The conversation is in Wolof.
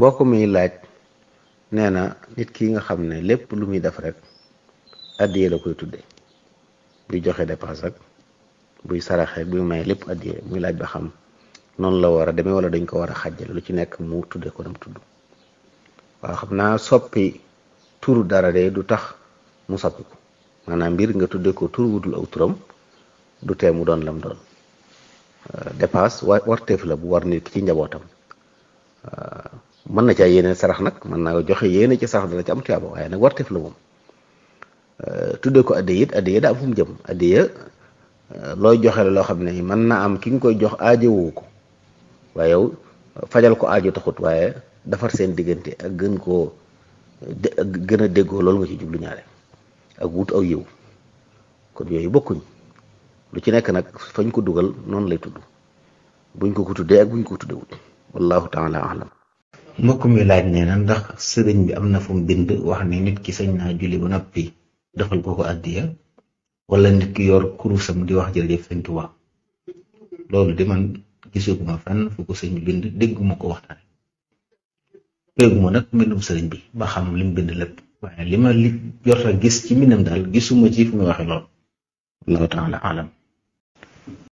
mbokk mi laaj nee na nit ki nga xam ne lépp lu muy def rek addiye la koy tudde buy joxe dépense ak buy saraxe buy may lépp addiye muy laaj ba xam noonu la war a demee wala dañ ko war a xàjjale lu ci nekk mu tudde ko dem tudd waaw xam naa soppi turu dara de du tax mu soppi ko maanaam mbir nga tudde ko tur wutul aw turam du tee mu doon lam doon dépense warteef la bu war nit ki ci njabootam mën na caa yéene sarax nag mën naa joxe yéene ci sarax dana ci am tuyaaba waaye nag warteef la moom tuddee ko addiya it addiya daa am fu mu jëm addiya looy joxe la loo xam ne mën na am ki nga koy jox aajowu ko waaye yow fajal ko aajo taxut waaye defar seen diggante ak gën a déggoo loolu nga ci jublu ñaare ak wut aw yiw kon yooyu bokkuñ lu ci nekk nag fañ ko dugal noonu lay tudd buñ ko tuddee ak buñ ko tuddewul wallahu taala alam. mbokk mi laaj nee na ndax sëriñ bi am na fu mu bind wax ni nit ki sañ naa julli ba noppi defal ko addiya wala nit ki yor kurusam di wax jërëjëf sëñ Tuubaa loolu di man gisuguma fenn fu ko sëñ bind dégguma ko waxtaan péeguma nag mbindum sëriñ bi ba xam lim bind lépp waaye li ma jot a gis ci mbindam daal gisuma ci fu muy waxe loolu wallahu taala alam.